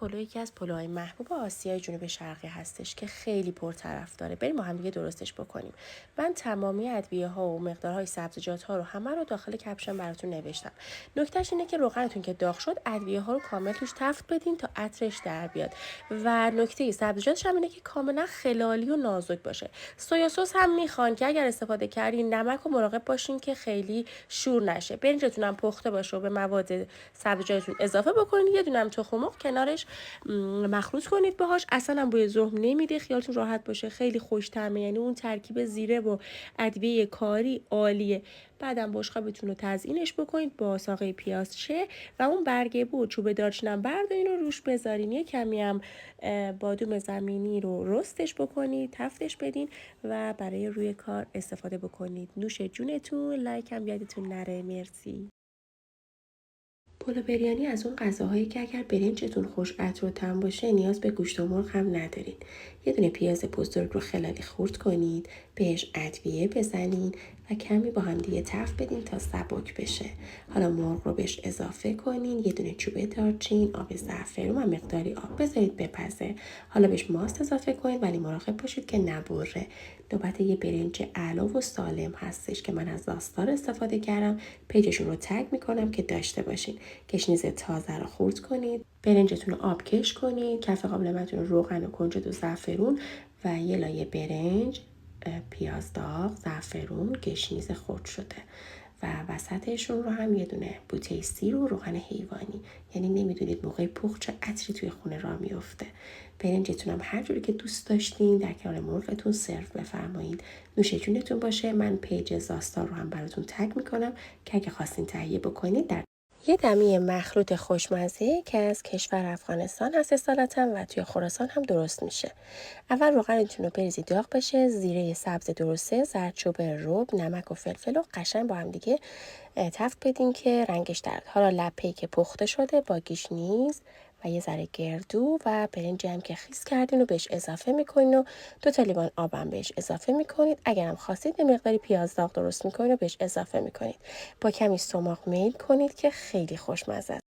پلو یکی از پلوهای محبوب آسیای جنوب شرقی هستش که خیلی پرطرفداره. بریم با هم دیگه درستش بکنیم. من تمامی ادویه‌ها و مقدارهای سبزیجات‌ها رو همه رو داخل کپشن براتون نوشتم. نکتهش اینه که روغنتون که داغ شد ادویه‌ها رو کامل توش تفت بدین تا عطرش در بیاد. و نکته سبزیجاتش هم اینه که کاملا خلالی و نازک باشه. سویا سس هم میخوان که اگر استفاده کردین نمک و مراقب باشین که خیلی شور نشه. برنجتون هم پخته باشه و به مواد سبزیجاتتون اضافه بکنید. یه دونه هم تخم مرغ کنارش مخلوط کنید باهاش. اصلا هم بوی زهم نمیده، خیالتون راحت باشه. خیلی خوش طعمه، یعنی اون ترکیب زیره و ادویه کاری عالیه. بعدم بشقابتون رو تزیینش بکنید با ساقه پیازچه و اون برگ بو چوب دارچینم بردارین و روش بذارین. یه کمی هم بادوم زمینی رو رستش بکنید، تفتش بدین و برای روی کار استفاده بکنید. نوش جونتون. لایک هم یادتون نره. مرسی. پلو بریانی از اون غذاهایی که اگر برنجتون خوش عطر و طعم باشه نیاز به گوشت و مرغ هم ندارین. یه دونه پیاز بزرگ رو خلالی خورد کنید، بهش ادویه بزنین و کمی با هم دیگه تفت بدین تا سبک بشه. حالا مرغ رو بهش اضافه کنین، یه دونه چوب دارچین، آب زعفرون و مقداری آب بذارید بپزه. حالا بهش ماست اضافه کنید ولی مراقب باشید که نبره. نوبت یه برنج علا و سالم هستش که من از داستار استفاده کردم. پیجشون رو تگ میکنم که داشته باشین. گشنیز تازه رو خورد کنید، برنجتون رو آبکش کنید، کف قابلمه‌تون رو روغن و کنجد و زعفرون و یه لایه برنج، پیاز داغ، زعفرون، گشنیز خرد شده و وسطشون رو هم یه دونه بوته سیر و روغن حیوانی. یعنی نمیدونید موقع پخت چه عطری توی خونه را میفته. برنجتون هم هر جوری که دوست داشتین در کنار مرغتون سرو بفرمایید. نوش جونتون باشه. من پیج زاستار رو هم براتون تگ میکنم که اگه خواستین تهیه بکنید. در یه دمی مخلوط خوشمزه که از کشور افغانستان هست اصالتا و توی خراسان هم درست میشه. اول روغنتون رو بریزید داغ بشه، زیره سبز درسته، زردچوبه رب، نمک و فلفل رو قشنگ با هم دیگه تفت بدین که رنگش درد. حالا لپه‌ای که پخته شده با گیشنیز و یه ذره گردو و برنج هم که خیس کردین و بهش اضافه میکنین و 2 لیوان آبم بهش اضافه میکنید. اگرم خواستید یه مقداری پیاز داغ درست میکنید و بهش اضافه میکنید. با کمی سماق میل کنید که خیلی خوشمزه است.